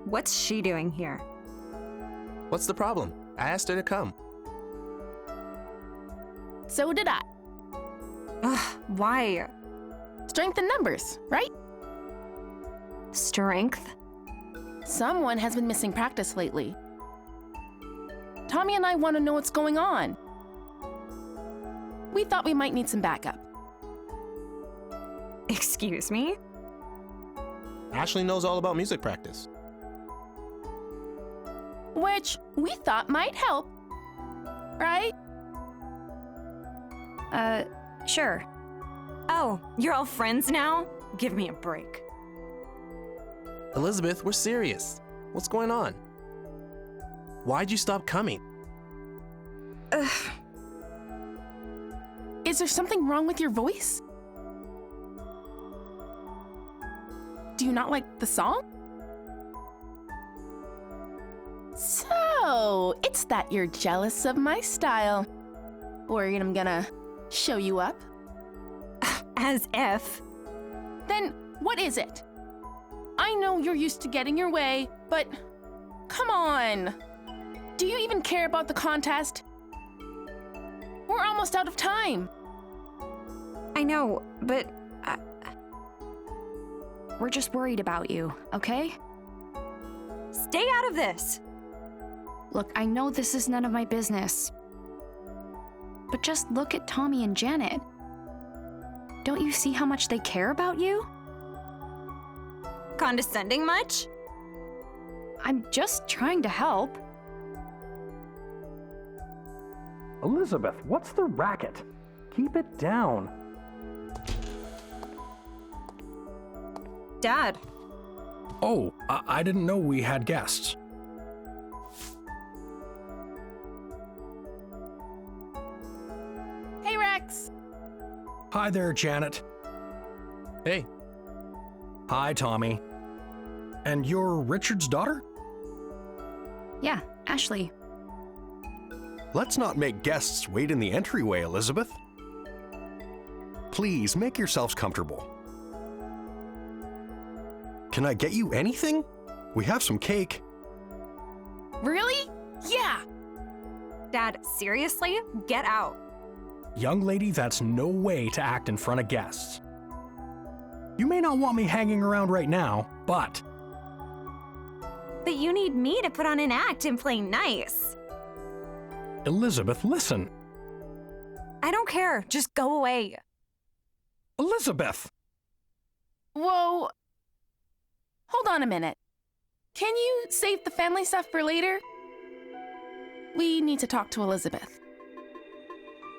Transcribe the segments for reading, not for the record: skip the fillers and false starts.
What's she doing here? What's the problem? I asked her to come. So did I. Ugh, why? Strength in numbers, right? Strength? Someone has been missing practice lately. Tommy and I want to know what's going on. We thought we might need some backup. Excuse me? Ashley knows all about music practice. Which we thought might help, right? Sure. Oh, you're all friends now? Give me a break. Elizabeth, we're serious. What's going on? Why'd you stop coming? Ugh. Is there something wrong with your voice? Do you not like the song? So, it's that you're jealous of my style. Worried I'm gonna show you up? As if. Then what is it? I know you're used to getting your way, but come on. Do you even care about the contest? We're almost out of time. I know, but we're just worried about you, okay? Stay out of this! Look, I know this is none of my business, but just look at Tommy and Janet. Don't you see how much they care about you? Condescending much? I'm just trying to help. Elizabeth, what's the racket? Keep it down. Dad. Oh, I didn't know we had guests. Hey, Rex. Hi there, Janet. Hey, Hi, Tommy. And you're Richard's daughter? Yeah, Ashley. Let's not make guests wait in the entryway, Elizabeth. Please make yourselves comfortable. Can I get you anything? We have some cake. Really? Yeah. Dad, seriously? Get out. Young lady, that's no way to act in front of guests. You may not want me hanging around right now, but But you need me to put on an act and play nice. Elizabeth, listen. I don't care. Just go away. Elizabeth! Whoa. Hold on a minute. Can you save the family stuff for later? We need to talk to Elizabeth.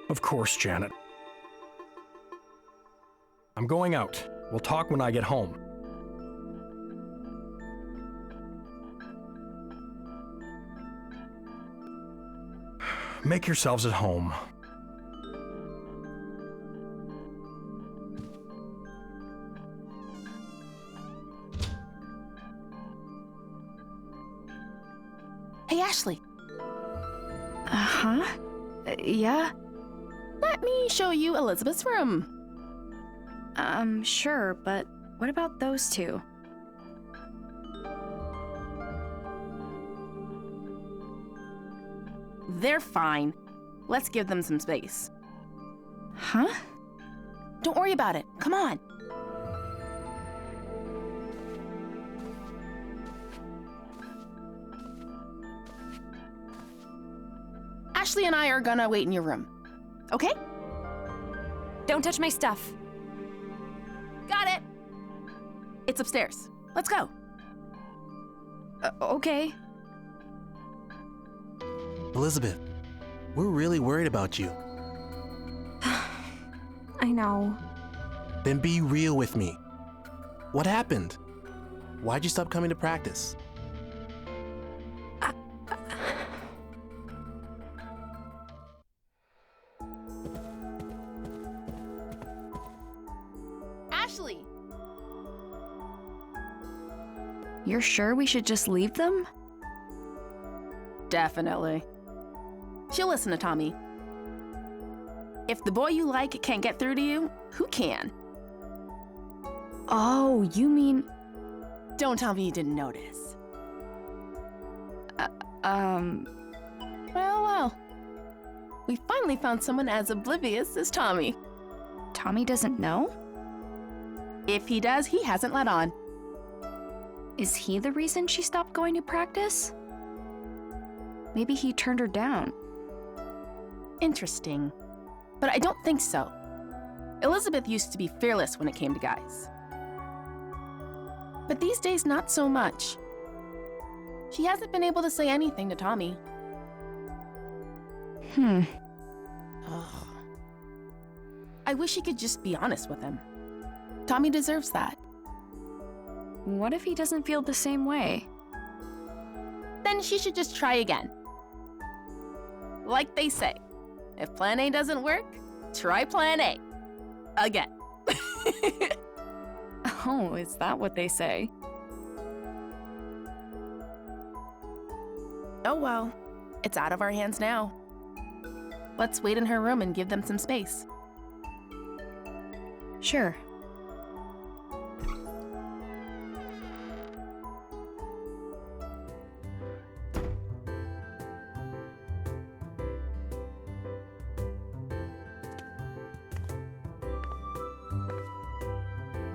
Of course, Janet. I'm going out. We'll talk when I get home. Make yourselves at home. Hey, Ashley. Uh-huh. Yeah? Let me show you Elizabeth's room. Sure, but what about those two? They're fine. Let's give them some space. Huh? Don't worry about it. Come on. Ashley and I are gonna wait in your room. Okay? Don't touch my stuff. Got it. It's upstairs. Let's go. Okay. Elizabeth, we're really worried about you. I know. Then be real with me. What happened? Why'd you stop coming to practice? Ashley! You're sure we should just leave them? Definitely. She'll listen to Tommy. If the boy you like can't get through to you, who can? Oh, you mean... Don't tell me you didn't notice. Well. We finally found someone as oblivious as Tommy. Tommy doesn't know? If he does, he hasn't let on. Is he the reason she stopped going to practice? Maybe he turned her down. Interesting. But I don't think so. Elizabeth used to be fearless when it came to guys. But these days, not so much. She hasn't been able to say anything to Tommy. Ugh. I wish he could just be honest with him. Tommy deserves that. What if he doesn't feel the same way? Then she should just try again. Like they say, if plan A doesn't work, try plan A. Again. Oh, is that what they say? Oh well, it's out of our hands now. Let's wait in her room and give them some space. Sure.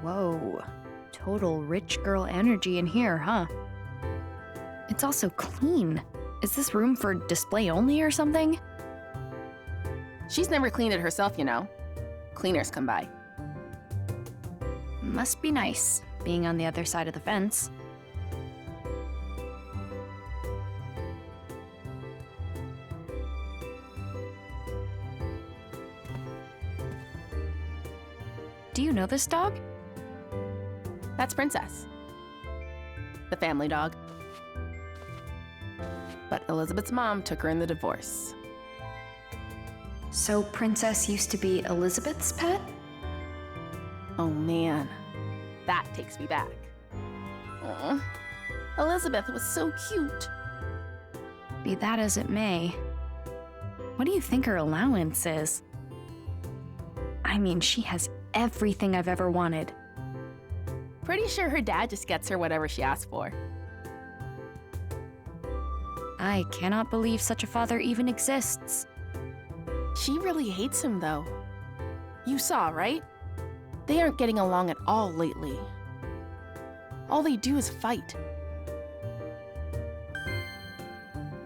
Whoa. Total rich girl energy in here, huh? It's also clean. Is this room for display only or something? She's never cleaned it herself, you know. Cleaners come by. Must be nice, being on the other side of the fence. Do you know this dog? That's Princess. The family dog. But Elizabeth's mom took her in the divorce. So Princess used to be Elizabeth's pet? Oh man, that takes me back. Aw, Elizabeth was so cute. Be that as it may, what do you think her allowance is? I mean, she has everything I've ever wanted. Pretty sure her dad just gets her whatever she asks for. I cannot believe such a father even exists. She really hates him though. You saw, right? They aren't getting along at all lately. All they do is fight.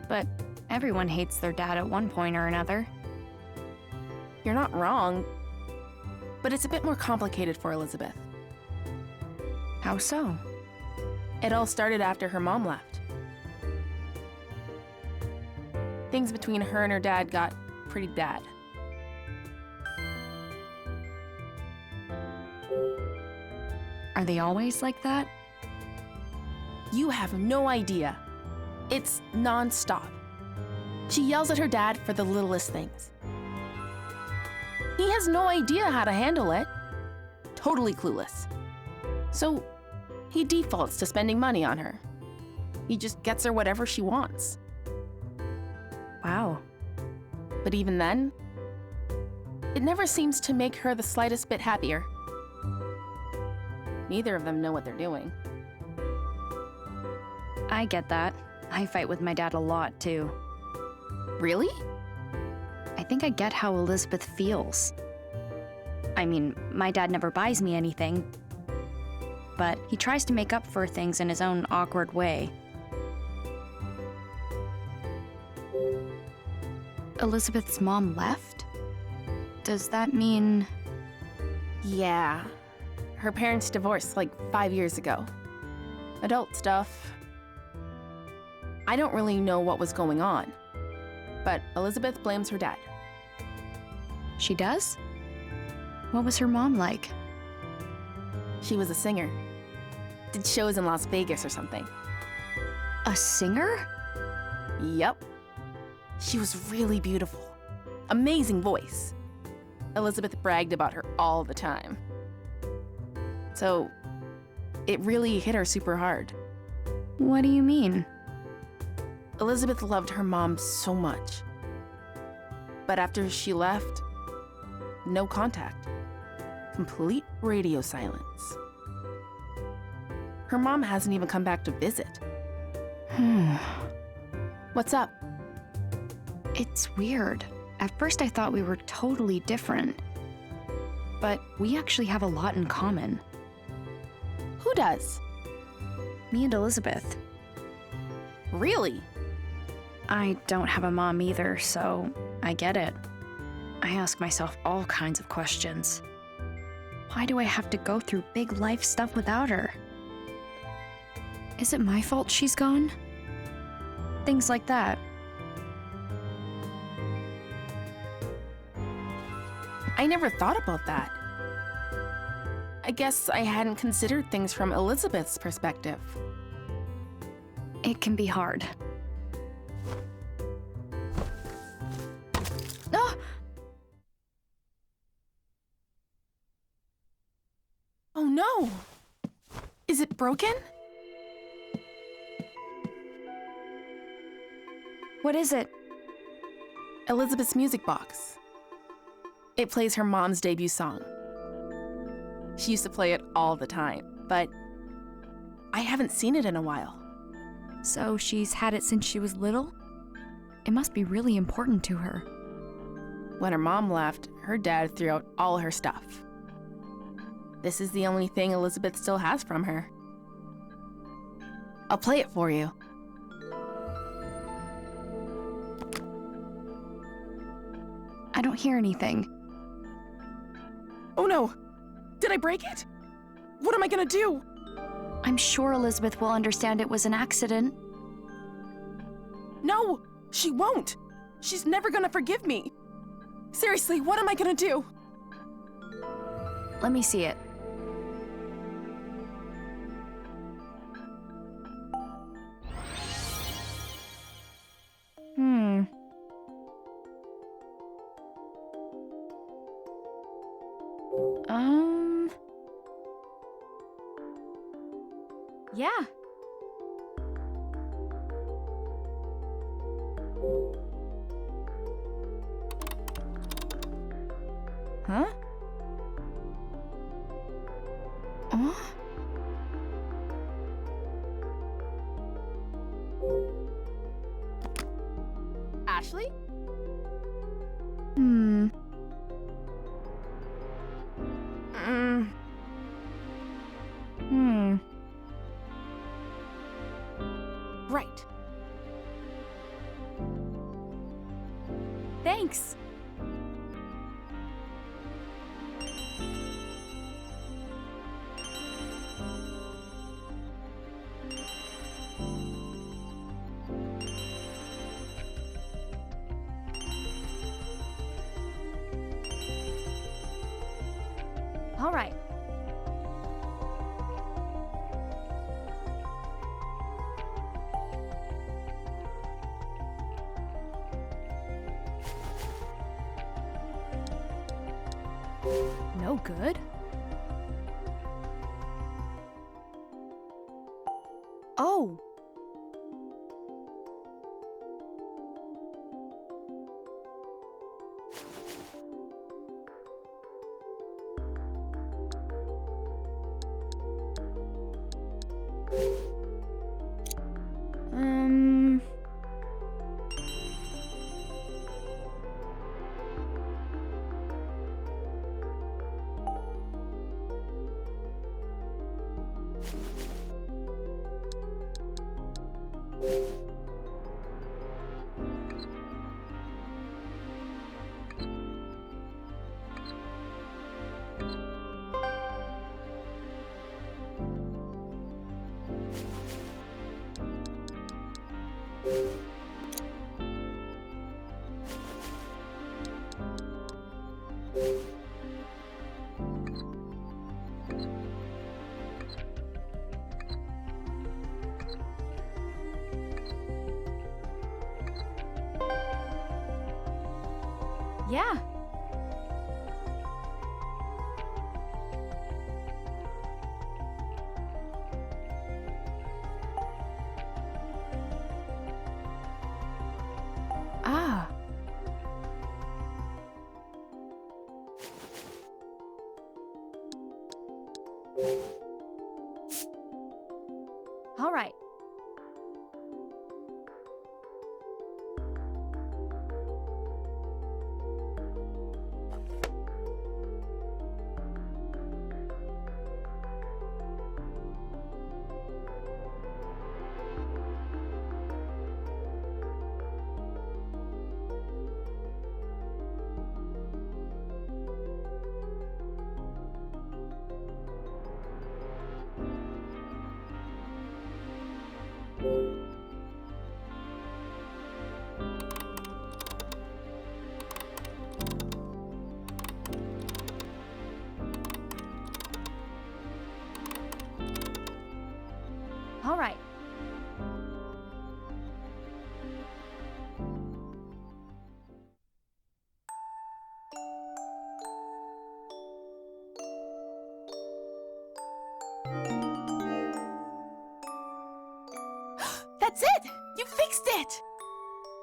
But everyone hates their dad at one point or another. You're not wrong, but it's a bit more complicated for Elizabeth. How so? It all started after her mom left. Things between her and her dad got pretty bad. Are they always like that? You have no idea. It's non-stop. She yells at her dad for the littlest things. He has no idea how to handle it. Totally clueless. So he defaults to spending money on her. He just gets her whatever she wants. Wow. But even then, it never seems to make her the slightest bit happier. Neither of them know what they're doing. I get that. I fight with my dad a lot, too. Really? I think I get how Elizabeth feels. I mean, my dad never buys me anything, but he tries to make up for things in his own awkward way. Elizabeth's mom left? Does that mean... Yeah. Her parents divorced like 5 years ago. Adult stuff. I don't really know what was going on, but Elizabeth blames her dad. She does? What was her mom like? She was a singer. Did shows in Las Vegas or something. A singer? Yep. She was really beautiful. Amazing voice. Elizabeth bragged about her all the time. So, it really hit her super hard. What do you mean? Elizabeth loved her mom so much. But after she left, no contact. Complete radio silence. Her mom hasn't even come back to visit. What's up? It's weird. At first, I thought we were totally different. But we actually have a lot in common. Who does? Me and Elizabeth. Really? I don't have a mom either, so I get it. I ask myself all kinds of questions. Why do I have to go through big life stuff without her? Is it my fault she's gone? Things like that. I never thought about that. I guess I hadn't considered things from Elizabeth's perspective. It can be hard. Ah! Oh no! Is it broken? What is it? Elizabeth's music box. It plays her mom's debut song. She used to play it all the time, but I haven't seen it in a while. So she's had it since she was little? It must be really important to her. When her mom left, her dad threw out all her stuff. This is the only thing Elizabeth still has from her. I'll play it for you. I don't hear anything. Oh no! Did I break it? What am I gonna do? I'm sure Elizabeth will understand it was an accident. No! She won't! She's never gonna forgive me! Seriously, what am I gonna do? Let me see it. Yeah. Huh? Ashley? Hmm. Right. Thanks. All right. No good. Oh. Yeah. Ah. All right.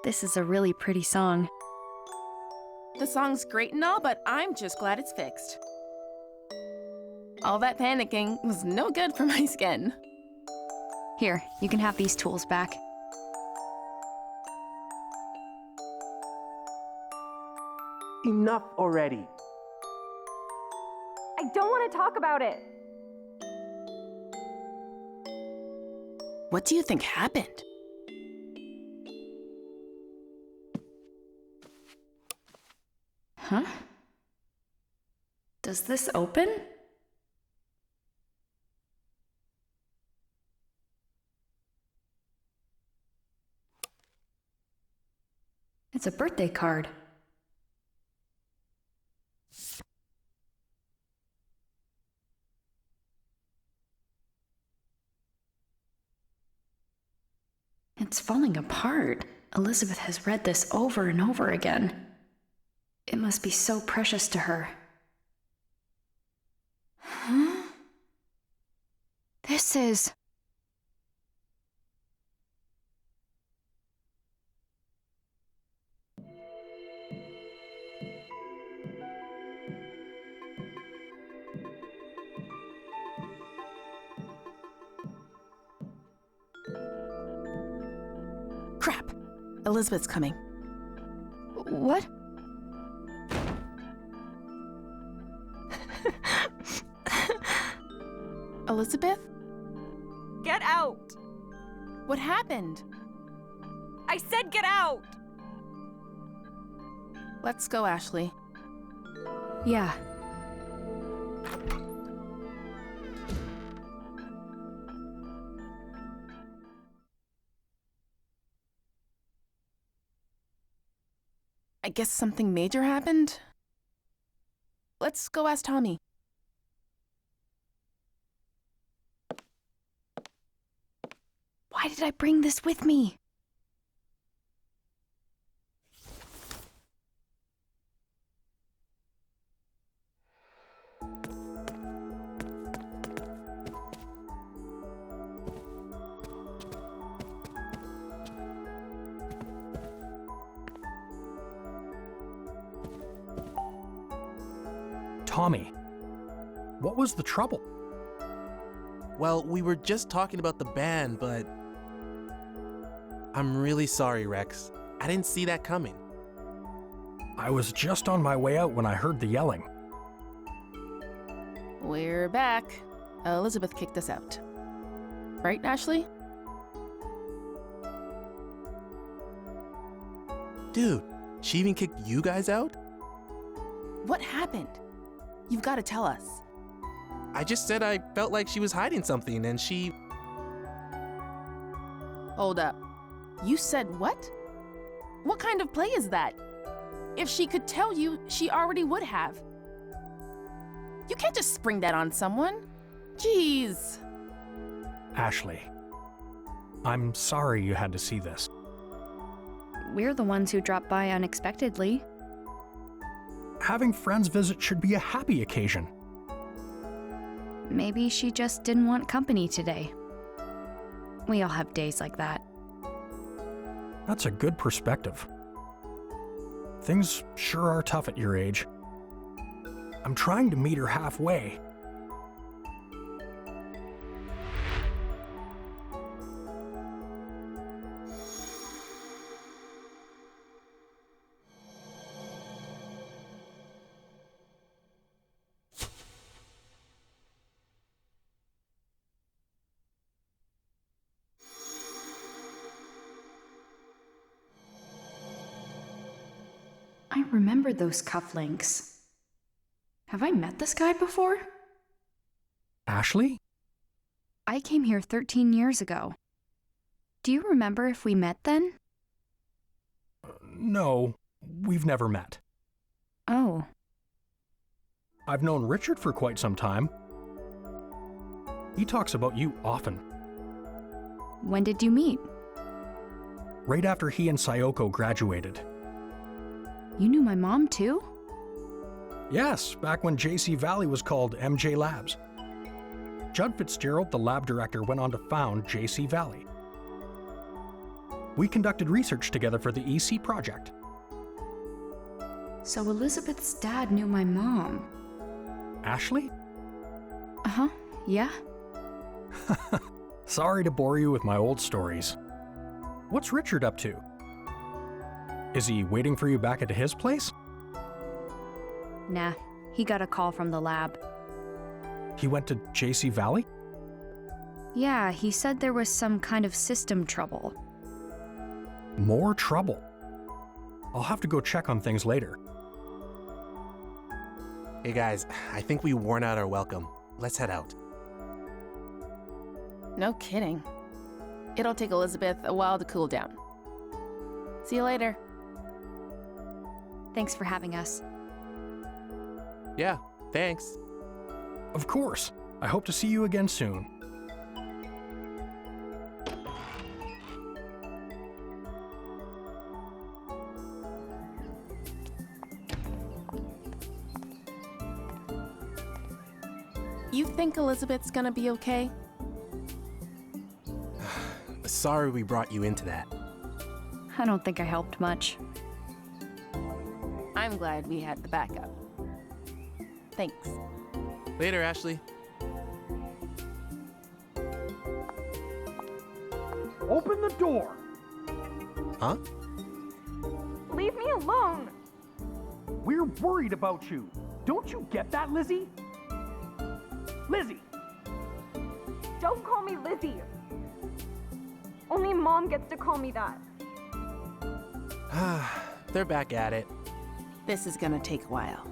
This is a really pretty song. The song's great and all, but I'm just glad it's fixed. All that panicking was no good for my skin. Here, you can have these tools back. Enough already. I don't want to talk about it. What do you think happened? Huh? Does this open? It's a birthday card. It's falling apart. Elizabeth has read this over and over again. It must be so precious to her. Huh? This is... Crap! Elizabeth's coming. What? Elizabeth? Get out! What happened? I said get out! Let's go, Ashley. Yeah. I guess something major happened? Let's go ask Tommy. Why did I bring this with me? Tommy, what was the trouble? Well, we were just talking about the band, but... I'm really sorry, Rex. I didn't see that coming. I was just on my way out when I heard the yelling. We're back. Elizabeth kicked us out. Right, Ashley? Dude, she even kicked you guys out? What happened? You've got to tell us. I just said I felt like she was hiding something and she... Hold up. You said what? What kind of play is that? If she could tell you, she already would have. You can't just spring that on someone. Jeez. Ashley, I'm sorry you had to see this. We're the ones who dropped by unexpectedly. Having friends visit should be a happy occasion. Maybe she just didn't want company today. We all have days like that. That's a good perspective. Things sure are tough at your age. I'm trying to meet her halfway. I remember those cufflinks. Have I met this guy before? Ashley? I came here 13 years ago. Do you remember if we met then? No, we've never met. Oh. I've known Richard for quite some time. He talks about you often. When did you meet? Right after he and Sayoko graduated. You knew my mom too? Yes, back when JC Valley was called MJ Labs. Judd Fitzgerald, the lab director, went on to found JC Valley. We conducted research together for the EC project. So Elizabeth's dad knew my mom. Ashley? Uh-huh, yeah? Sorry to bore you with my old stories. What's Richard up to? Is he waiting for you back at his place? Nah, he got a call from the lab. He went to JC Valley? Yeah, he said there was some kind of system trouble. More trouble. I'll have to go check on things later. Hey guys, I think we worn out our welcome. Let's head out. No kidding. It'll take Elizabeth a while to cool down. See you later. Thanks for having us. Yeah, thanks. Of course. I hope to see you again soon. You think Elizabeth's gonna be okay? Sorry we brought you into that. I don't think I helped much. I'm glad we had the backup. Thanks. Later, Ashley. Open the door! Huh? Leave me alone! We're worried about you. Don't you get that, Lizzie? Lizzie! Don't call me Lizzie! Only Mom gets to call me that. They're back at it. This is gonna take a while.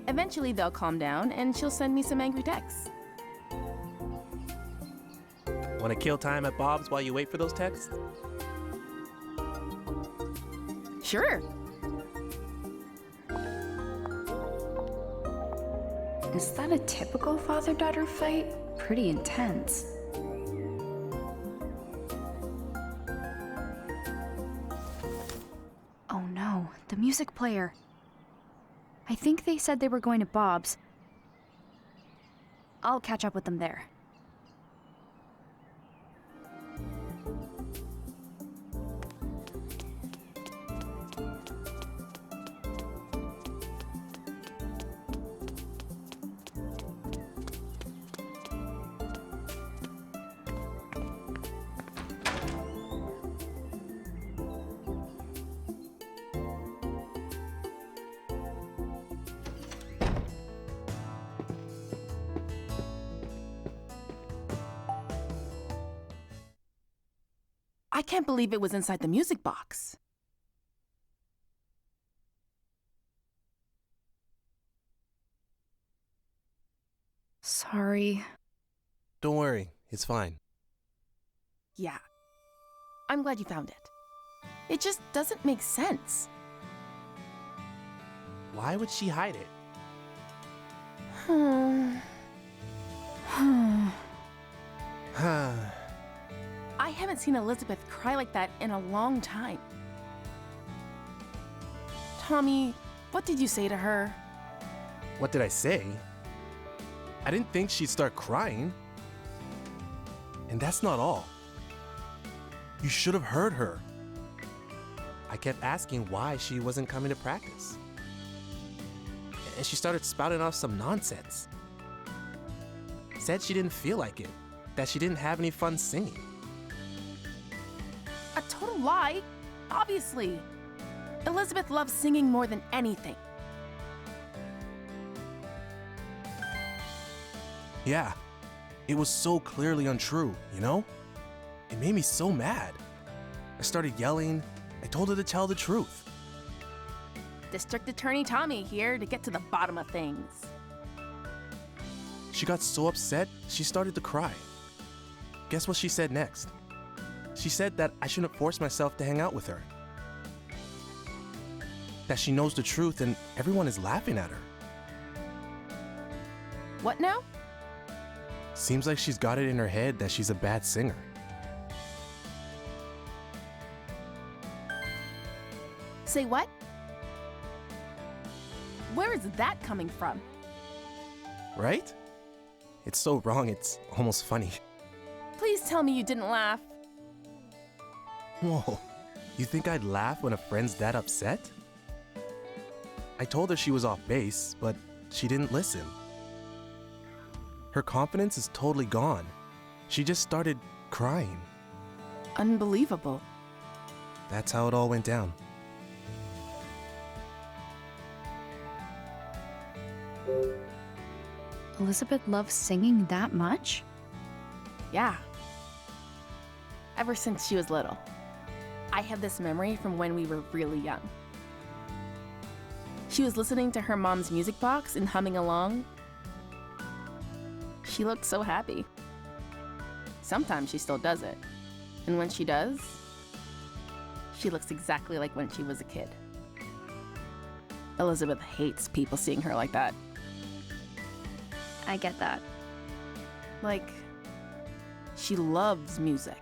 Eventually they'll calm down and she'll send me some angry texts. Want to kill time at Bob's while you wait for those texts? Sure. Is that a typical father-daughter fight? Pretty intense. Oh no, the music player. I think they said they were going to Bob's. I'll catch up with them there. I can't believe it was inside the music box. Sorry. Don't worry, it's fine. Yeah. I'm glad you found it. It just doesn't make sense. Why would she hide it? I haven't seen Elizabeth cry like that in a long time. Tommy, what did you say to her? What did I say? I didn't think she'd start crying. And that's not all. You should have heard her. I kept asking why she wasn't coming to practice. And she started spouting off some nonsense. Said she didn't feel like it, that she didn't have any fun singing. A total lie, obviously. Elizabeth loves singing more than anything. Yeah, it was so clearly untrue, you know? It made me so mad. I started yelling. I told her to tell the truth. District Attorney Tommy here to get to the bottom of things. She got so upset, she started to cry. Guess what she said next? She said that I shouldn't force myself to hang out with her. That she knows the truth and everyone is laughing at her. What now? Seems like she's got it in her head that she's a bad singer. Say what? Where is that coming from? Right? It's so wrong, it's almost funny. Please tell me you didn't laugh. Whoa, you think I'd laugh when a friend's that upset? I told her she was off base, but she didn't listen. Her confidence is totally gone. She just started crying. Unbelievable. That's how it all went down. Elizabeth loves singing that much? Yeah. Ever since she was little. I have this memory from when we were really young. She was listening to her mom's music box and humming along. She looked so happy. Sometimes she still does it. And when she does, she looks exactly like when she was a kid. Elizabeth hates people seeing her like that. I get that. Like, she loves music.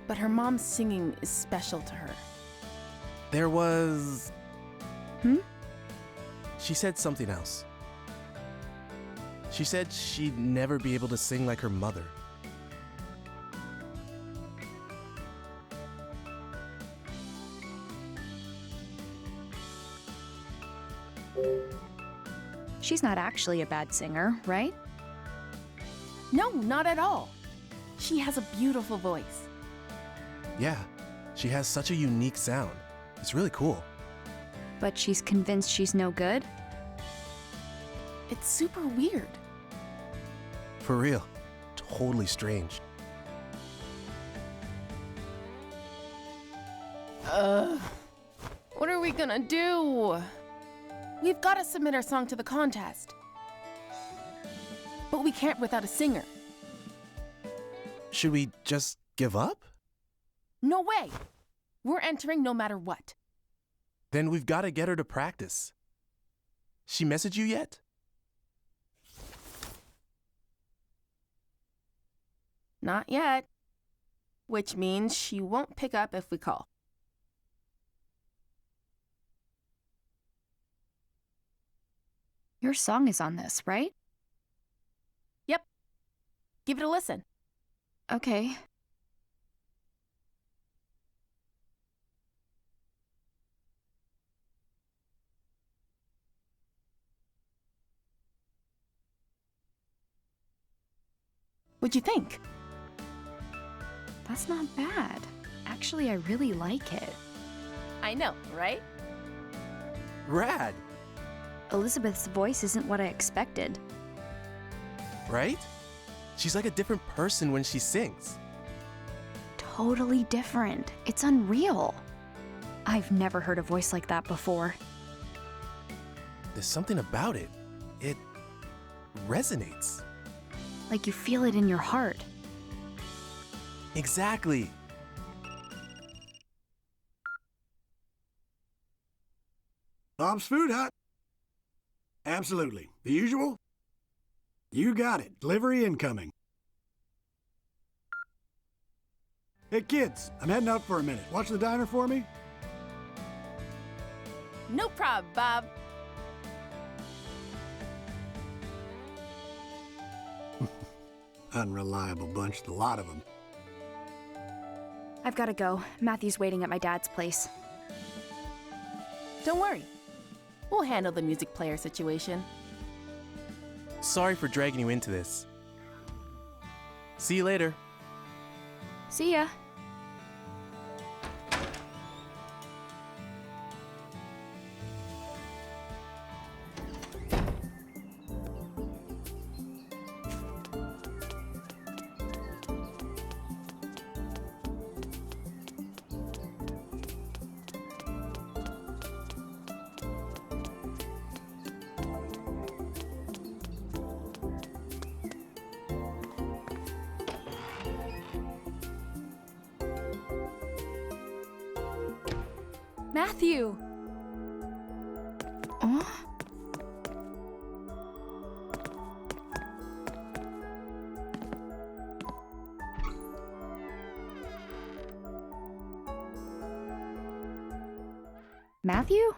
But her mom's singing is special to her. There was... Hmm? She said something else. She said she'd never be able to sing like her mother. She's not actually a bad singer, right? No, not at all. She has a beautiful voice. Yeah, she has such a unique sound. It's really cool. But she's convinced she's no good? It's super weird. For real. Totally strange. What are we gonna do? We've gotta submit our song to the contest. But we can't without a singer. Should we just give up? No way! We're entering no matter what. Then we've got to get her to practice. She messaged you yet? Not yet. Which means she won't pick up if we call. Your song is on this, right? Yep. Give it a listen. Okay. What'd you think? That's not bad. Actually, I really like it. I know, right? Rad, Elizabeth's voice isn't what I expected. right? She's like a different person when she sings. Totally different. It's unreal. I've never heard a voice like that before. There's something about it. It resonates. Like you feel it in your heart. Exactly. Bob's Food Hut. Absolutely. The usual? You got it. Delivery incoming. Hey, kids, I'm heading out for a minute. Watch the diner for me? No prob, Bob. Unreliable bunch, the lot of them. I've got to go. Matthew's waiting at my dad's place. Don't worry. We'll handle the music player situation. Sorry for dragging you into this. See you later. See ya. Matthew! Oh? Matthew?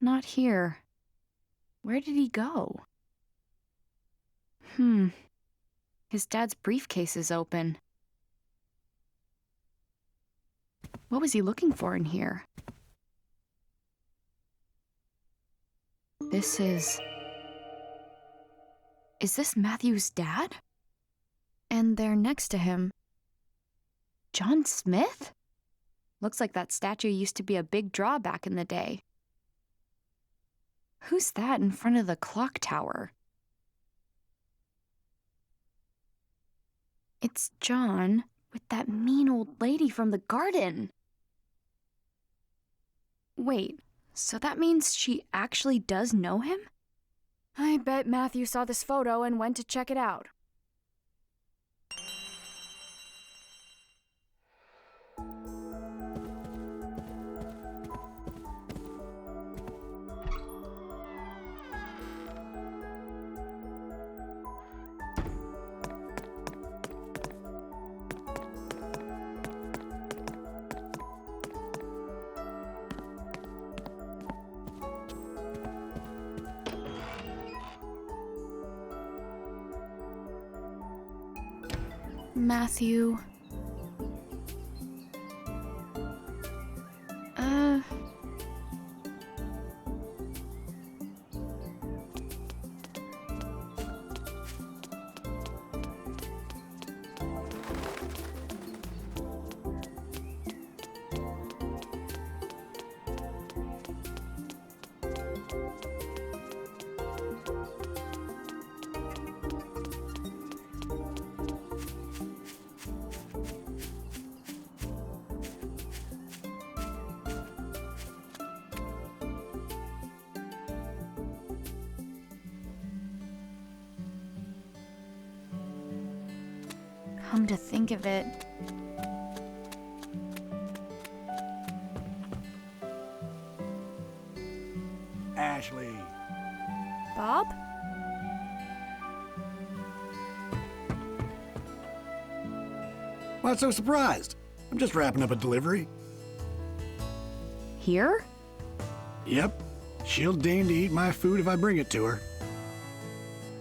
Not here. Where did he go? His dad's briefcase is open. What was he looking for in here? This is... Is this Matthew's dad? And there next to him... John Smith? Looks like that statue used to be a big draw back in the day. Who's that in front of the clock tower? It's John with that mean old lady from the garden. Wait, so that means she actually does know him? I bet Matthew saw this photo and went to check it out. Matthew. Come to think of it, Ashley. Bob? Why so surprised? I'm just wrapping up a delivery. Here? Yep. She'll deign to eat my food if I bring it to her.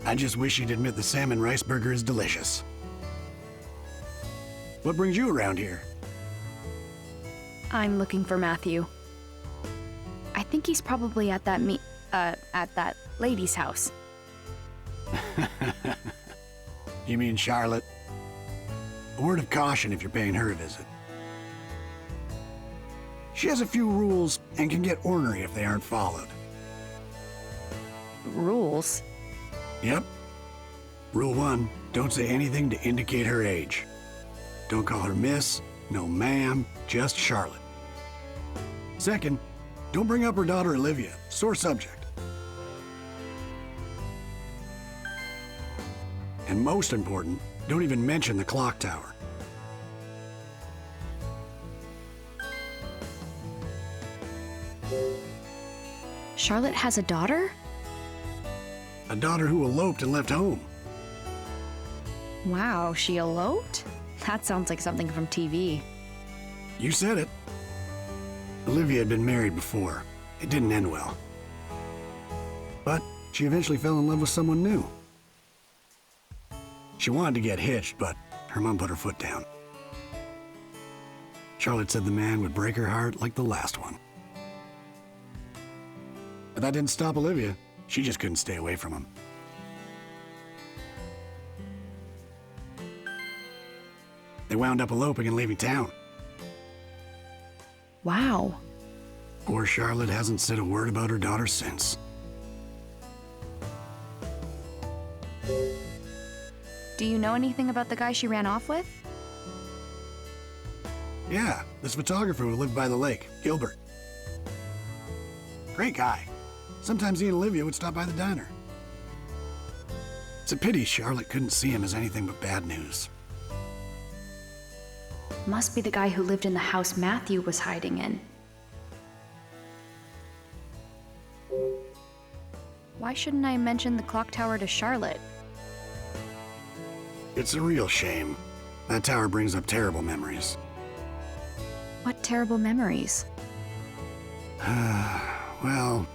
I just wish she'd admit the salmon rice burger is delicious. What brings you around here? I'm looking for Matthew. I think he's probably at that at that lady's house. You mean Charlotte? A word of caution if you're paying her a visit. She has a few rules and can get ornery if they aren't followed. Rules? Yep. Rule 1, don't say anything to indicate her age. Don't call her miss, no ma'am, just Charlotte. Second, don't bring up her daughter Olivia, sore subject. And most important, don't even mention the clock tower. Charlotte has a daughter? A daughter who eloped and left home. Wow, she eloped? That sounds like something from TV. You said it. Olivia had been married before. It didn't end well. But she eventually fell in love with someone new. She wanted to get hitched, but her mom put her foot down. Charlotte said the man would break her heart like the last one. But that didn't stop Olivia. She just couldn't stay away from him. They wound up eloping and leaving town. Wow. Poor Charlotte hasn't said a word about her daughter since. Do you know anything about the guy she ran off with? Yeah, this photographer who lived by the lake, Gilbert. Great guy. Sometimes he and Olivia would stop by the diner. It's a pity Charlotte couldn't see him as anything but bad news. Must be the guy who lived in the house Matthew was hiding in. Why shouldn't I mention the clock tower to Charlotte? It's a real shame. That tower brings up terrible memories. What terrible memories? Well,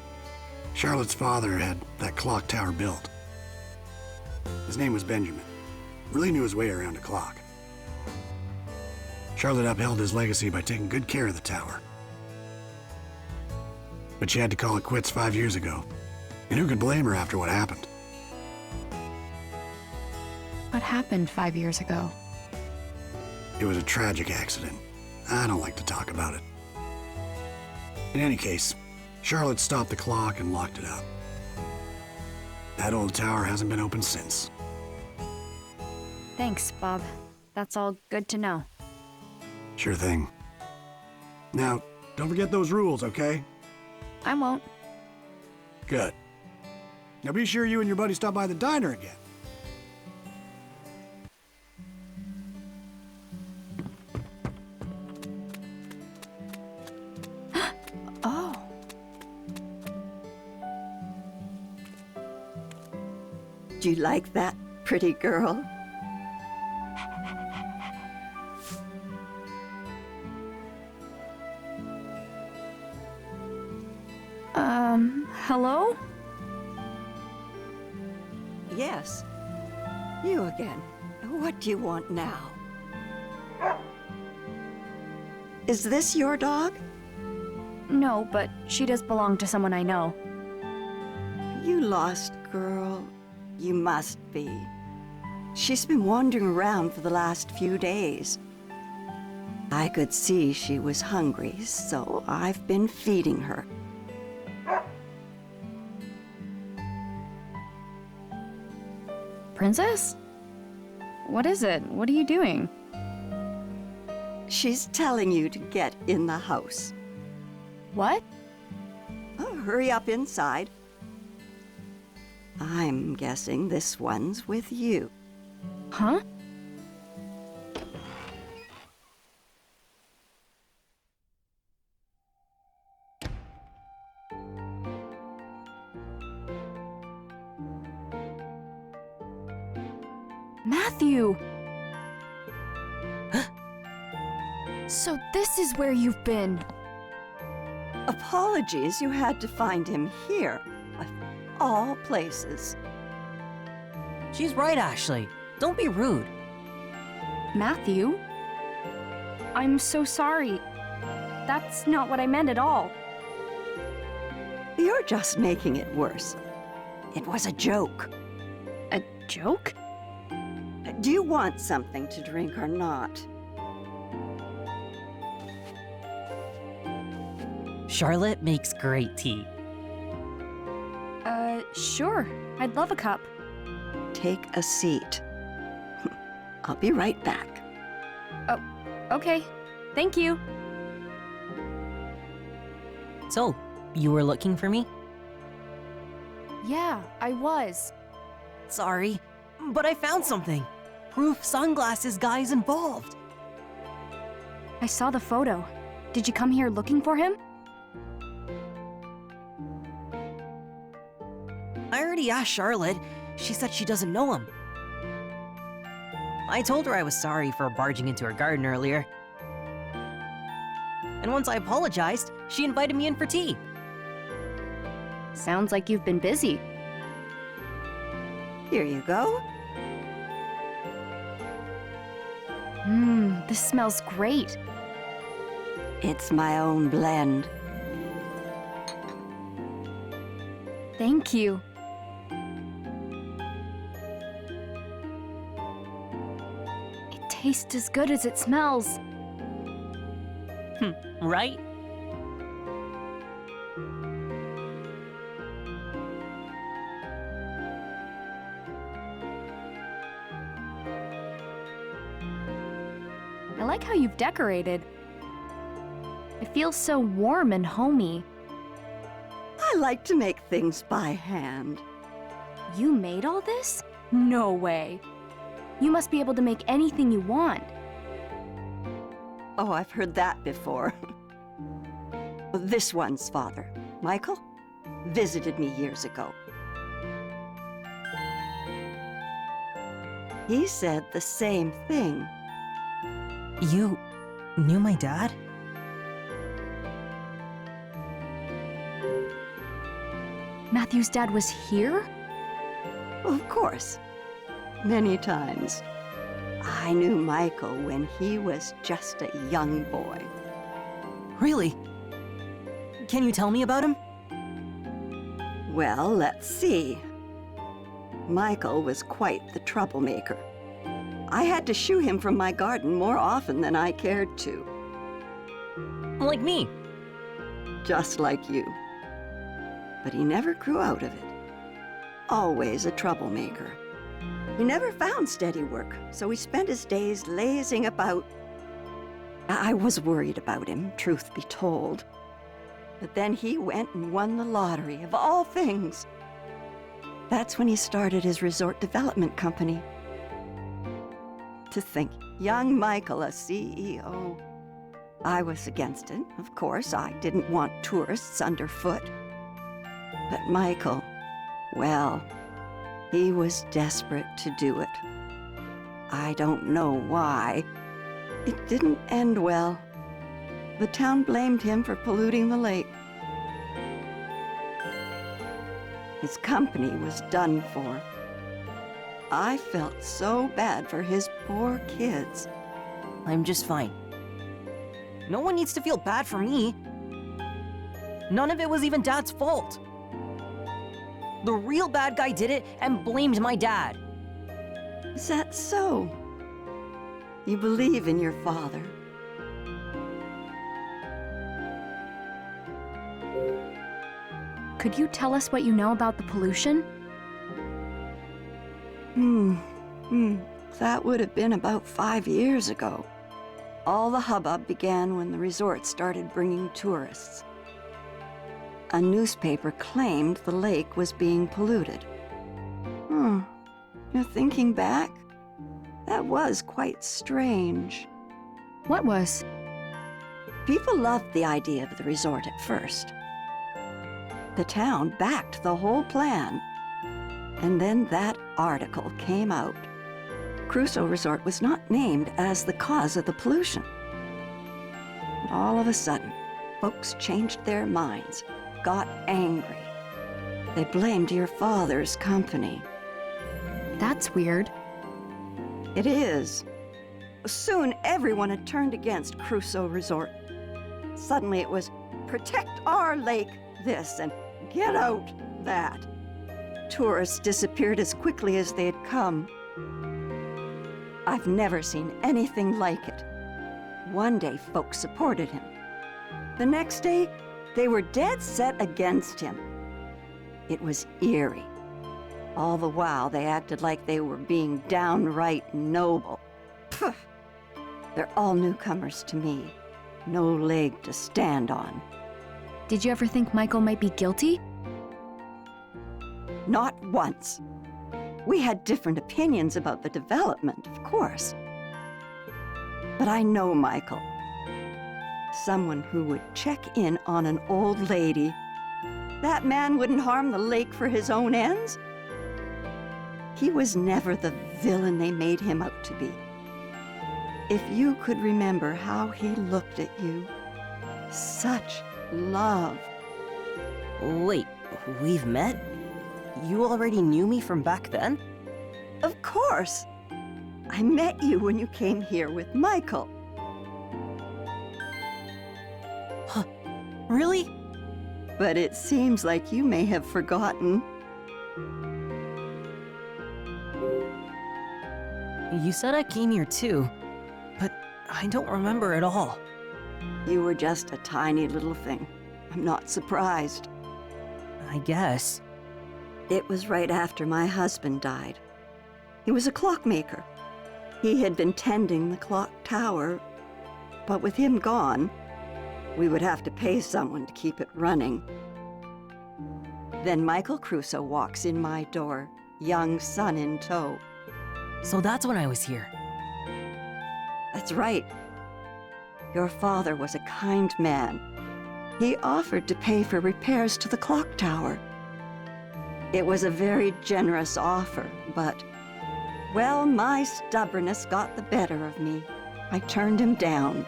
Charlotte's father had that clock tower built. His name was Benjamin. Really knew his way around a clock. Charlotte upheld his legacy by taking good care of the tower. But she had to call it quits 5 years ago. And who could blame her after what happened? What happened 5 years ago? It was a tragic accident. I don't like to talk about it. In any case, Charlotte stopped the clock and locked it up. That old tower hasn't been opened since. Thanks, Bob. That's all good to know. Sure thing. Now, don't forget those rules, okay? I won't. Good. Now be sure you and your buddy stop by the diner again. Oh. Do you like that, pretty girl? Hello? Yes. You again. What do you want now? Is this your dog? No, but she does belong to someone I know. You lost girl. You must be. She's been wandering around for the last few days. I could see she was hungry, so I've been feeding her. Princess? What is it? What are you doing? She's telling you to get in the house. What? Oh, hurry up inside. I'm guessing this one's with you. Huh? Matthew! So this is where you've been. Apologies you had to find him here, of all places. She's right, Ashley. Don't be rude. Matthew? I'm so sorry. That's not what I meant at all. You're just making it worse. It was a joke. A joke? Do you want something to drink or not? Charlotte makes great tea. Sure. I'd love a cup. Take a seat. I'll be right back. Oh, okay. Thank you. So, you were looking for me? Yeah, I was. Sorry, but I found something. Proof sunglasses guy's involved. I saw the photo. Did you come here looking for him? I already asked Charlotte. She said she doesn't know him. I told her I was sorry for barging into her garden earlier. And once I apologized, she invited me in for tea. Sounds like you've been busy. Here you go. This smells great. It's my own blend. Thank you. It tastes as good as it smells. Right? I like how you've decorated. It feels so warm and homey. I like to make things by hand. You made all this? No way. You must be able to make anything you want. Oh, I've heard that before. This one's father, Michael, visited me years ago. He said the same thing. You knew my dad? Matthew's dad was here? Of course. Many times. I knew Michael when he was just a young boy. Really? Can you tell me about him? Well, let's see. Michael was quite the troublemaker. I had to shoo him from my garden more often than I cared to. Like me. Just like you. But he never grew out of it. Always a troublemaker. He never found steady work, so he spent his days lazing about. I was worried about him, truth be told. But then he went and won the lottery, of all things. That's when he started his resort development company. To think, young Michael, a CEO. I was against it, of course. I didn't want tourists underfoot. But Michael, well, he was desperate to do it. I don't know why. It didn't end well. The town blamed him for polluting the lake. His company was done for. I felt so bad for his poor kids. I'm just fine. No one needs to feel bad for me. None of it was even Dad's fault. The real bad guy did it and blamed my dad. Is that so? You believe in your father? Could you tell us what you know about the pollution? That would have been about 5 years ago. All the hubbub began when the resort started bringing tourists. A newspaper claimed the lake was being polluted. You're thinking back? That was quite strange. What was? People loved the idea of the resort at first. The town backed the whole plan. And then that article came out. Crusoe Resort was not named as the cause of the pollution. But all of a sudden, folks changed their minds, got angry. They blamed your father's company. That's weird. It is. Soon, everyone had turned against Crusoe Resort. Suddenly, it was protect our lake, this, and get out, that. Tourists disappeared as quickly as they had come. I've never seen anything like it. One day, folks supported him. The next day, they were dead set against him. It was eerie. All the while, they acted like they were being downright noble. Pfft. They're all newcomers to me. No leg to stand on. Did you ever think Michael might be guilty? Not once. We had different opinions about the development, of course. But I know Michael. Someone who would check in on an old lady. That man wouldn't harm the lake for his own ends. He was never the villain they made him out to be. If you could remember how he looked at you. Such love. Wait, we've met? You already knew me from back then? Of course. I met you when you came here with Michael. Huh, really? But it seems like you may have forgotten. You said I came here too, but I don't remember at all. You were just a tiny little thing. I'm not surprised. I guess. It was right after my husband died. He was a clockmaker. He had been tending the clock tower, but with him gone, we would have to pay someone to keep it running. Then Michael Crusoe walks in my door, young son in tow. So that's when I was here. That's right. Your father was a kind man. He offered to pay for repairs to the clock tower. It was a very generous offer, but, well, my stubbornness got the better of me. I turned him down.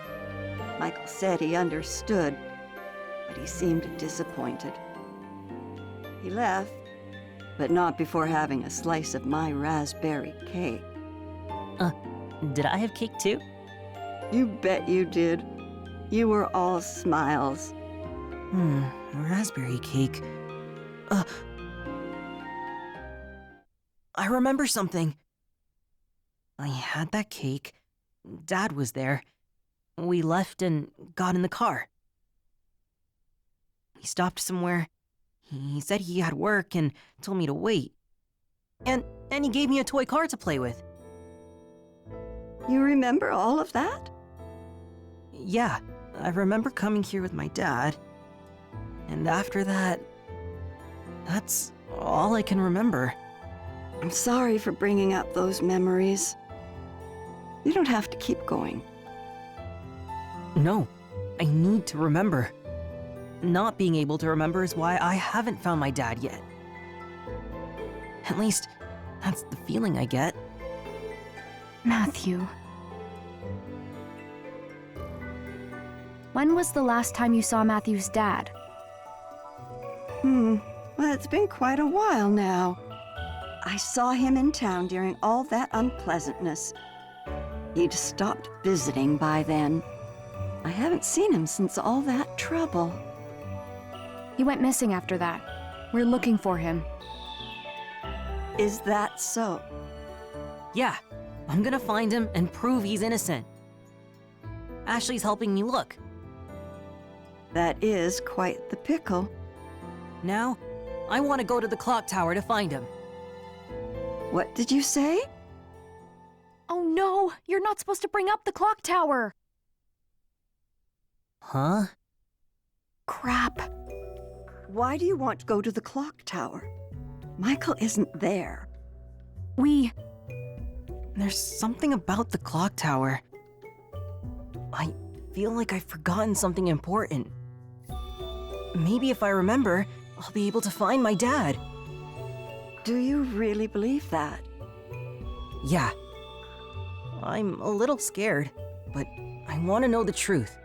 Michael said he understood, but he seemed disappointed. He left, but not before having a slice of my raspberry cake. Did I have cake too? You bet you did. You were all smiles. Raspberry cake. I remember something. I had that cake. Dad was there. We left and got in the car. We stopped somewhere. He said he had work and told me to wait. And he gave me a toy car to play with. You remember all of that? Yeah, I remember coming here with my dad. And after that, that's all I can remember. I'm sorry for bringing up those memories. You don't have to keep going. No, I need to remember. Not being able to remember is why I haven't found my dad yet. At least, that's the feeling I get. Matthew. When was the last time you saw Matthew's dad? Well, it's been quite a while now. I saw him in town during all that unpleasantness. He'd stopped visiting by then. I haven't seen him since all that trouble. He went missing after that. We're looking for him. Is that so? Yeah, I'm gonna find him and prove he's innocent. Ashley's helping me look. That is quite the pickle. Now, I want to go to the clock tower to find him. What did you say? Oh no, you're not supposed to bring up the clock tower. Huh? Crap. Why do you want to go to the clock tower? Michael isn't there. There's something about the clock tower. I feel like I've forgotten something important. Maybe if I remember, I'll be able to find my dad. Do you really believe that? Yeah. I'm a little scared, but I want to know the truth.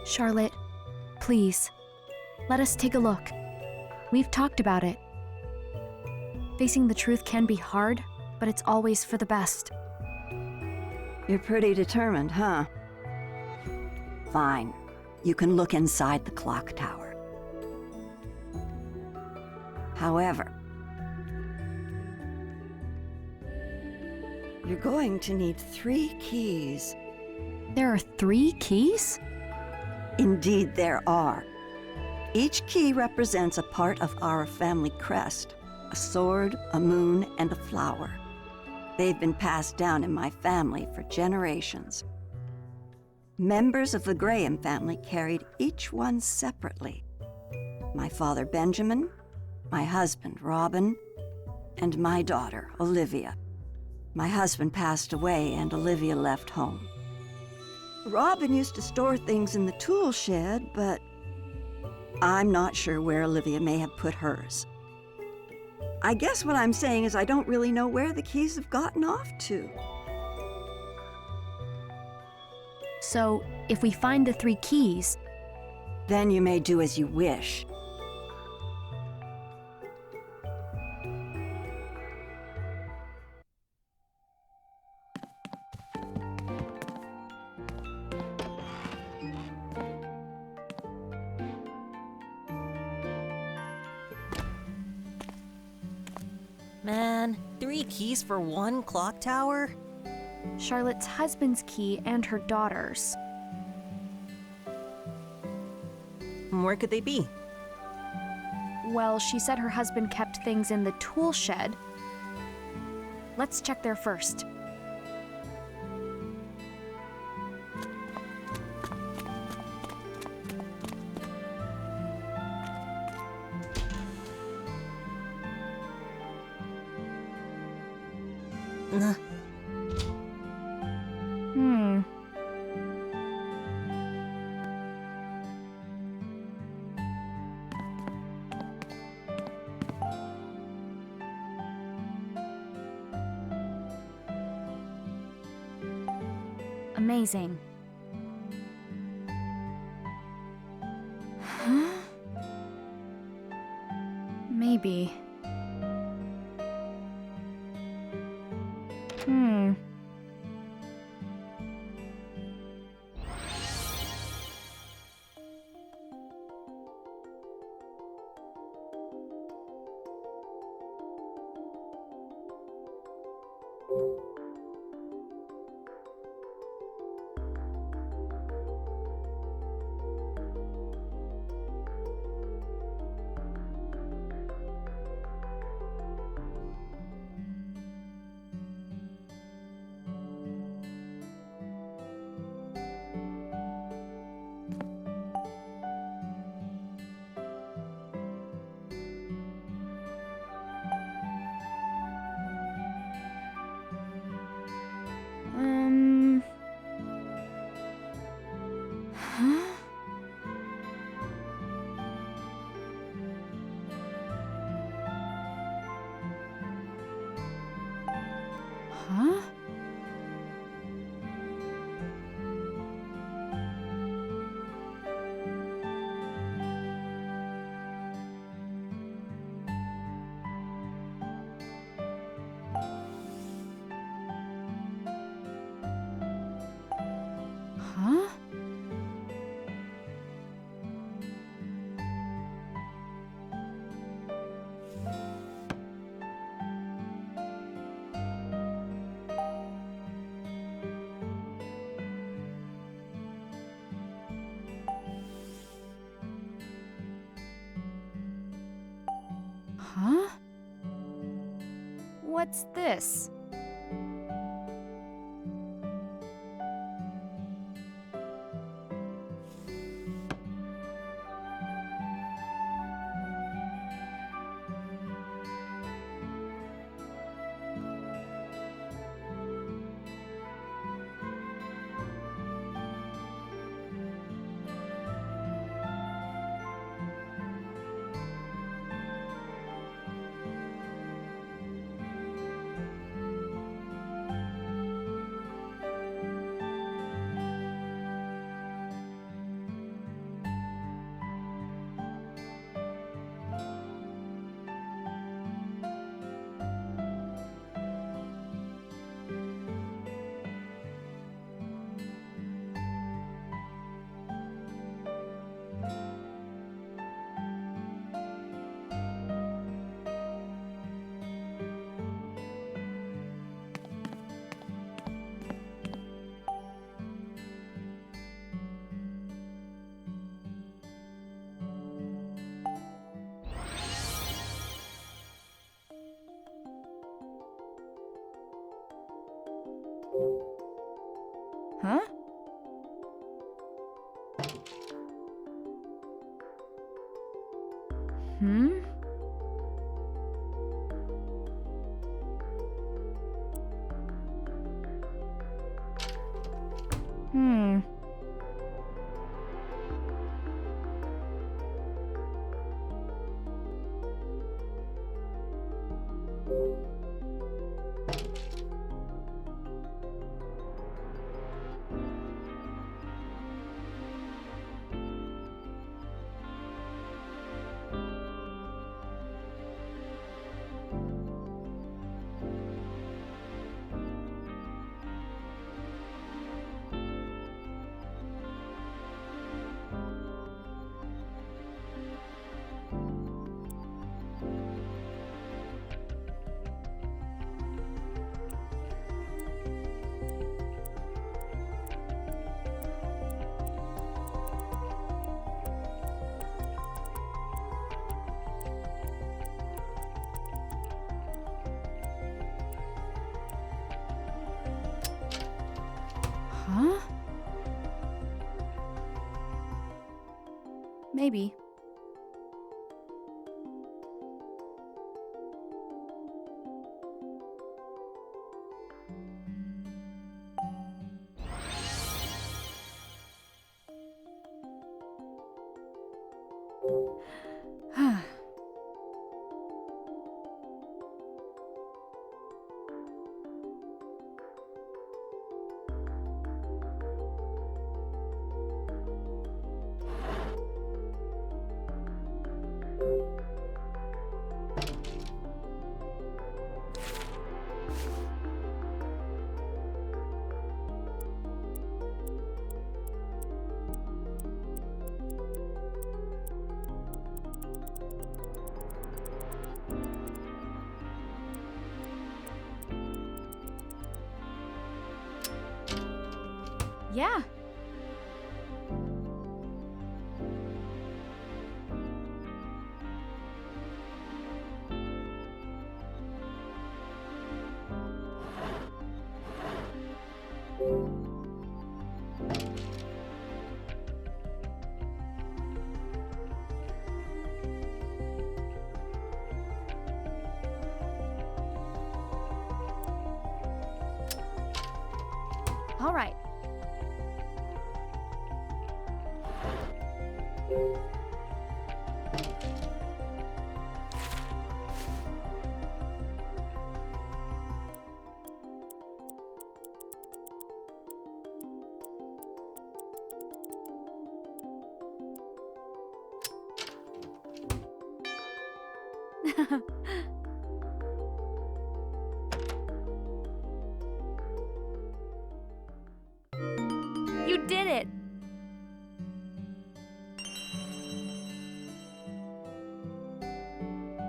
Charlotte, please, let us take a look. We've talked about it. Facing the truth can be hard, but it's always for the best. You're pretty determined, huh? Fine. You can look inside the clock tower. However, you're going to need 3 keys. There are 3 keys? Indeed, there are. Each key represents a part of our family crest: a sword, a moon, and a flower. They've been passed down in my family for generations. Members of the Graham family carried each one separately. My father, Benjamin, my husband, Robin, and my daughter, Olivia. My husband passed away and Olivia left home. Robin used to store things in the tool shed, but I'm not sure where Olivia may have put hers. I guess what I'm saying is I don't really know where the keys have gotten off to. So, if we find the 3 keys, Then you may do as you wish. Man, 3 keys for 1 clock tower? Charlotte's husband's key and her daughter's. Where could they be? Well, she said her husband kept things in the tool shed. Let's check there first. Amazing. Huh? Maybe. Huh? Huh? Huh? Huh? What's this? Huh? Hmm? Hmm. Huh? Maybe. Yeah. All right. You did it!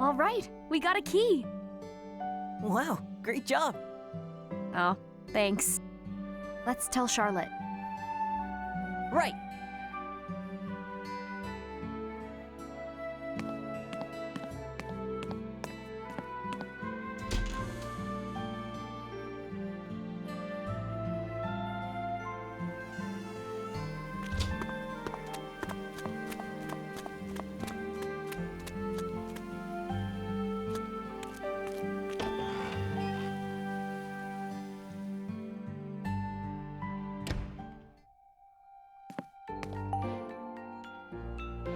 All right, we got a key. Wow, great job. Oh, thanks. Let's tell Charlotte. Right.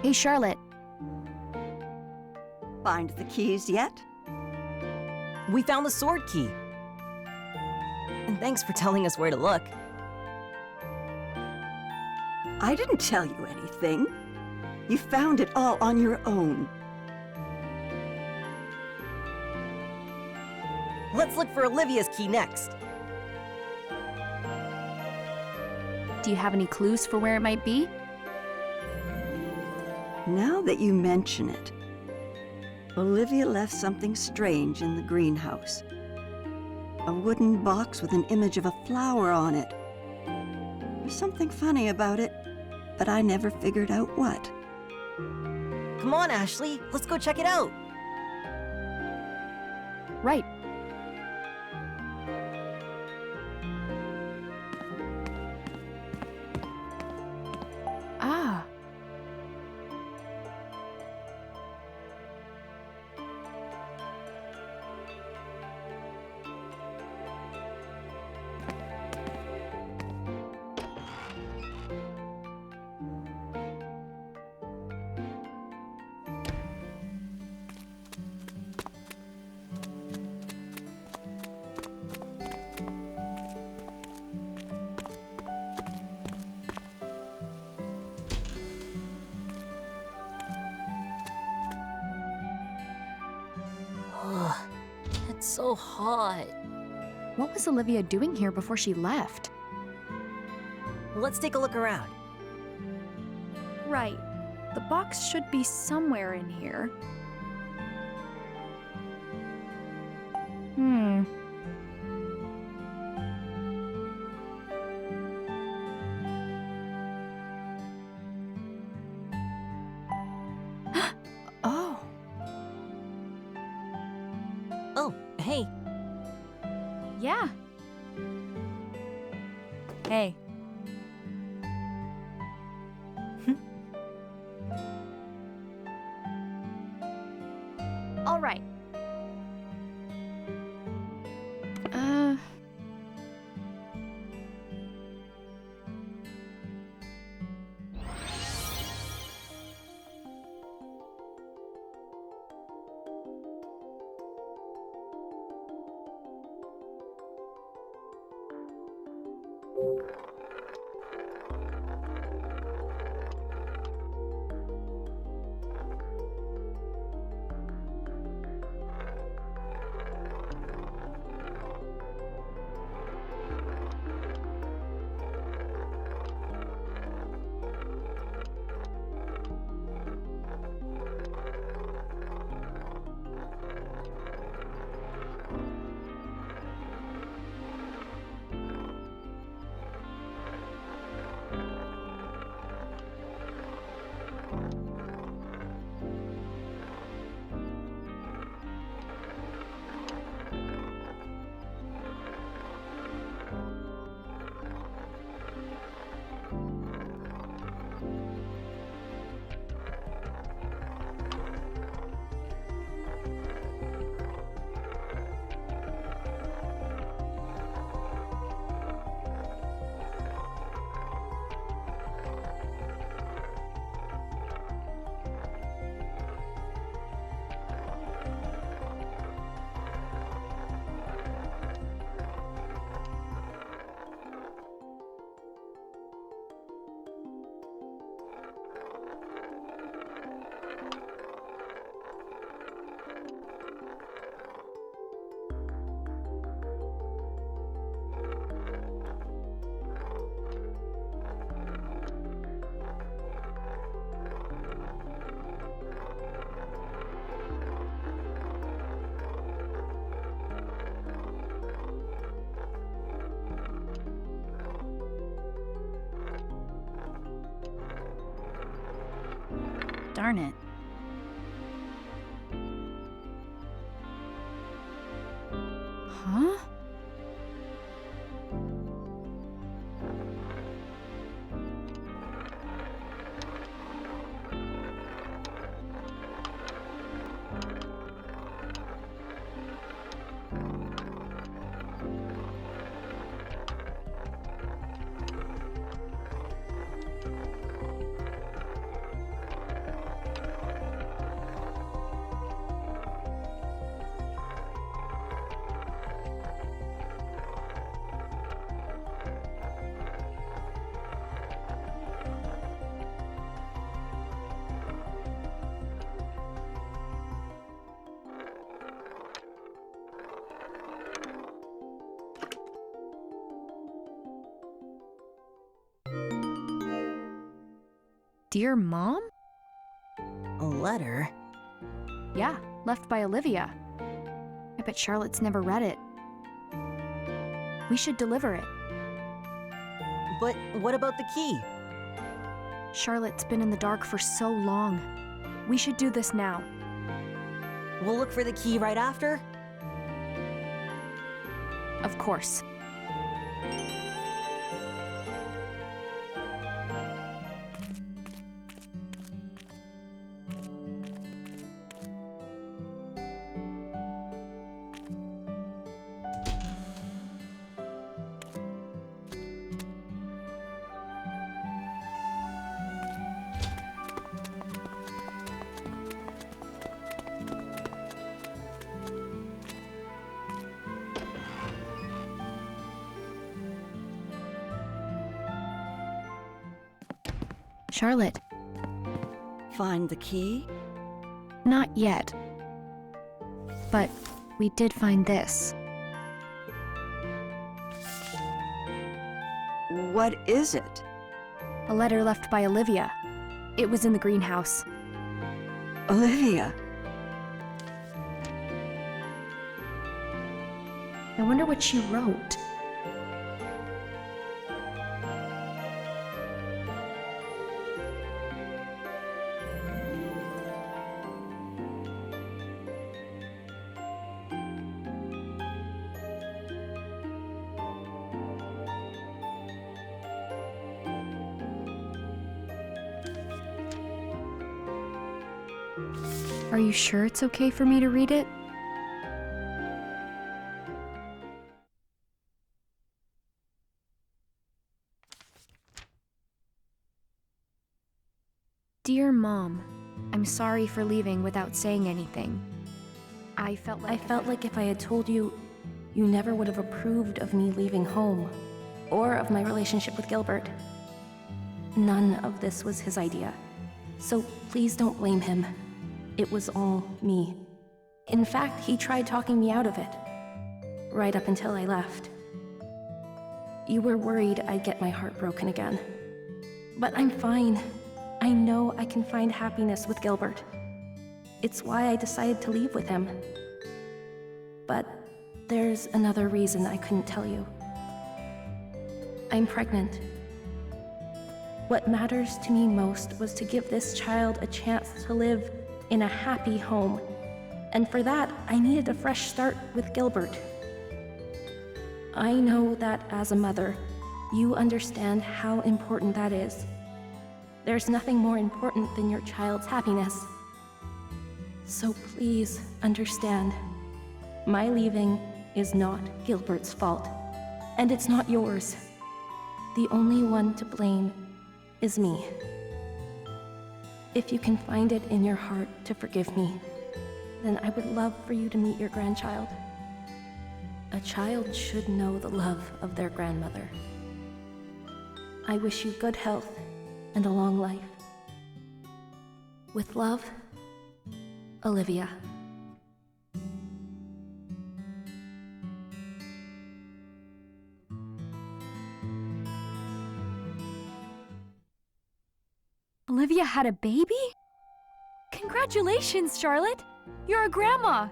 Hey, Charlotte. Find the keys yet? We found the sword key. And thanks for telling us where to look. I didn't tell you anything. You found it all on your own. Let's look for Olivia's key next. Do you have any clues for where it might be? Now that you mention it, Olivia left something strange in the greenhouse. A wooden box with an image of a flower on it. There's something funny about it, but I never figured out what. Come on, Ashley, let's go check it out. Right. Ah. It's so hot. What was Olivia doing here before she left? Let's take a look around. Right. The box should be somewhere in here. Oh. Oh, hey. Yeah. Hey. All right. Darn it. Huh? Dear Mom? A letter? Yeah, left by Olivia. I bet Charlotte's never read it. We should deliver it. But what about the key? Charlotte's been in the dark for so long. We should do this now. We'll look for the key right after? Of course. Charlotte, Find the key? not yet. But we did find this. What is it? A letter left by Olivia. It was in the greenhouse. Olivia. I wonder what she wrote. Are you sure it's okay for me to read it? Dear Mom, I'm sorry for leaving without saying anything. I felt like if I had told you, you never would have approved of me leaving home, or of my relationship with Gilbert. None of this was his idea, so please don't blame him. It was all me. In fact, he tried talking me out of it, right up until I left. You were worried I'd get my heart broken again. But I'm fine. I know I can find happiness with Gilbert. It's why I decided to leave with him. But there's another reason I couldn't tell you. I'm pregnant. What matters to me most was to give this child a chance to live in a happy home. And for that, I needed a fresh start with Gilbert. I know that as a mother, you understand how important that is. There's nothing more important than your child's happiness. So please understand, my leaving is not Gilbert's fault, and it's not yours. The only one to blame is me. If you can find it in your heart to forgive me, then I would love for you to meet your grandchild. A child should know the love of their grandmother. I wish you good health and a long life. With love, Olivia. Olivia had a baby? Congratulations, Charlotte! You're a grandma!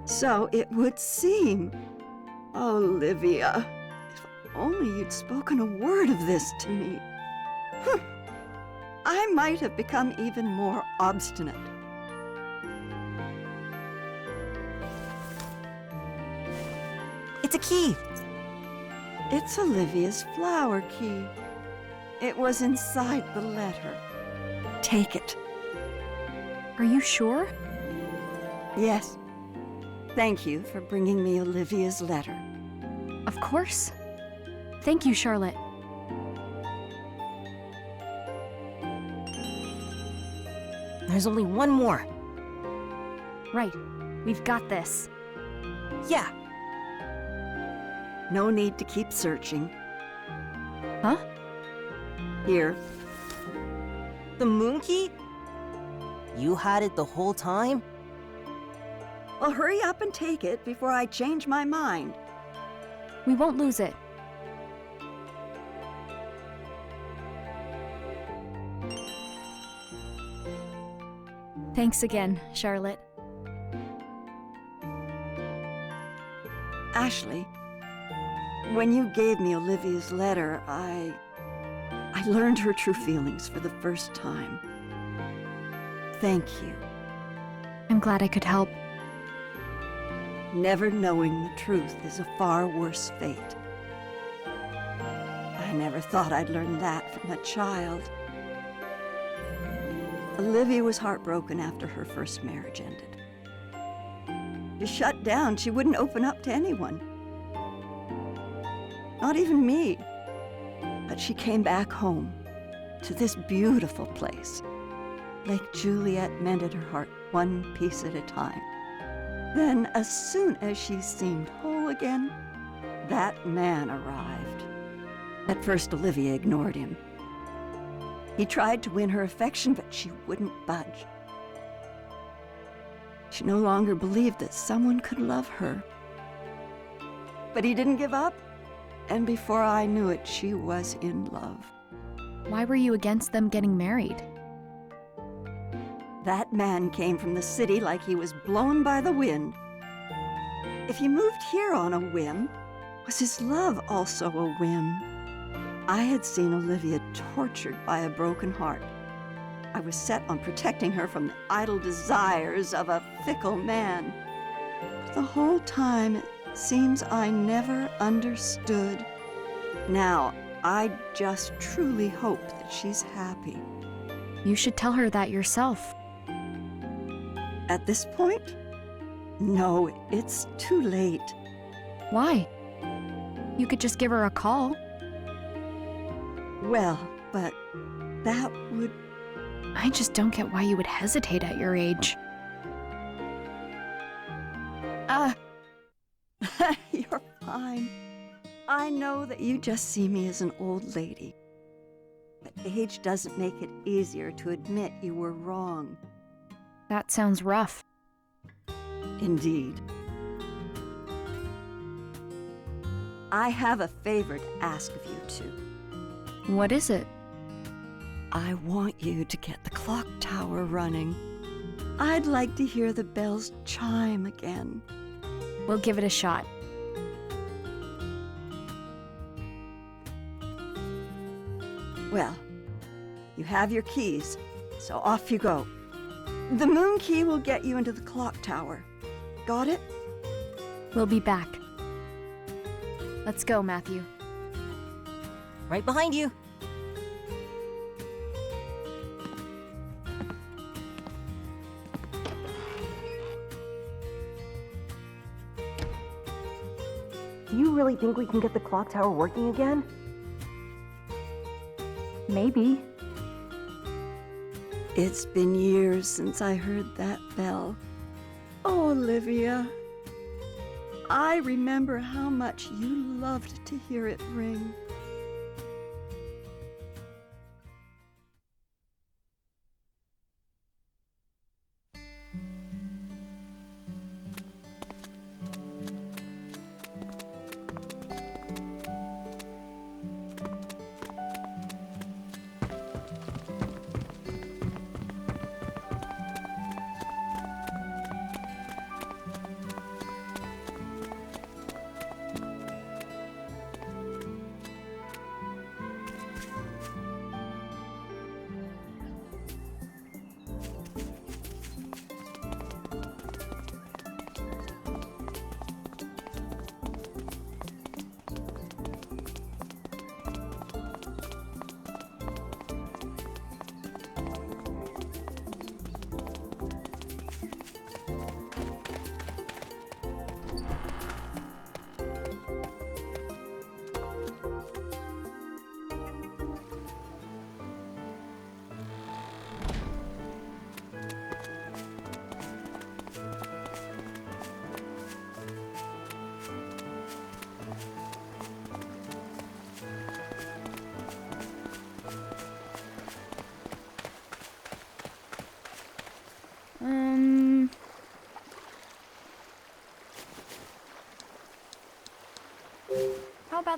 So it would seem. Olivia, if only you'd spoken a word of this to me. I might have become even more obstinate. It's a key! It's Olivia's flower key. It was inside the letter. Take it. Are you sure? Yes. Thank you for bringing me Olivia's letter. Of course. Thank you, Charlotte. There's only one more. Right. We've got this. Yeah. No need to keep searching. Huh? Here. The moon key? You had it the whole time? Well, hurry up and take it before I change my mind. We won't lose it. Thanks again, Charlotte. Ashley, when you gave me Olivia's letter, I learned her true feelings for the first time. Thank you. I'm glad I could help. Never knowing the truth is a far worse fate. I never thought I'd learn that from a child. Olivia was heartbroken after her first marriage ended. She shut down. She wouldn't open up to anyone. Not even me. But she came back home to this beautiful place. Lake Juliet mended her heart one piece at a time. Then, as soon as she seemed whole again, that man arrived. At first, Olivia ignored him. He tried to win her affection, but she wouldn't budge. She no longer believed that someone could love her. But he didn't give up, and before I knew it, she was in love. Why were you against them getting married? That man came from the city like he was blown by the wind. If he moved here on a whim, was his love also a whim? I had seen Olivia tortured by a broken heart. I was set on protecting her from the idle desires of a fickle man. But the whole time, it seems I never understood. Now, I just truly hope that she's happy. You should tell her that yourself. At this point? No, it's too late. Why? You could just give her a call. Well, but that would... I just don't get why you would hesitate at your age. You're fine. I know that you just see me as an old lady. But age doesn't make it easier to admit you were wrong. That sounds rough. Indeed. I have a favor to ask of you two. What is it? I want you to get the clock tower running. I'd like to hear the bells chime again. We'll give it a shot. Well, you have your keys, so off you go. The moon key will get you into the clock tower. Got it? We'll be back. Let's go, Matthew. Right behind you. Do you really think we can get the clock tower working again? Maybe. It's been years since I heard that bell. Oh, Olivia. I remember how much you loved to hear it ring.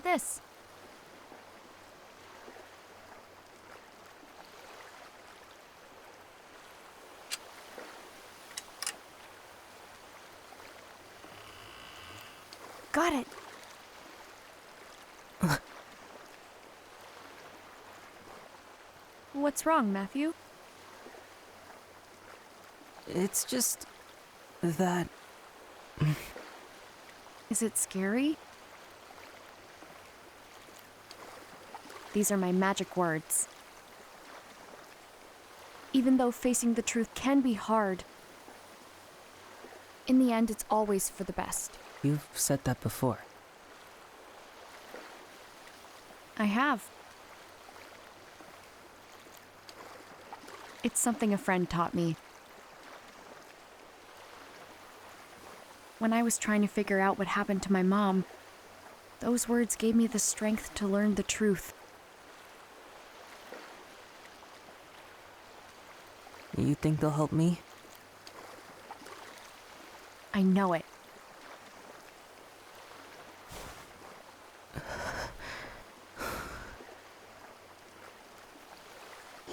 about this? Got it. What's wrong, Matthew? It's just that. Is it scary? These are my magic words. Even though facing the truth can be hard, in the end, it's always for the best. You've said that before. I have. It's something a friend taught me. When I was trying to figure out what happened to my mom, those words gave me the strength to learn the truth. You think they'll help me? I know it.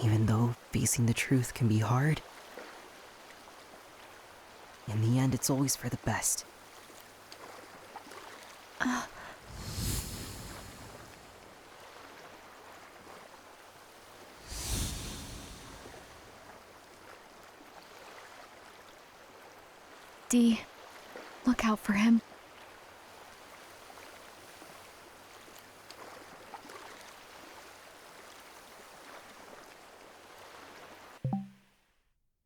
Even though facing the truth can be hard, in the end, it's always for the best. Dee, look out for him.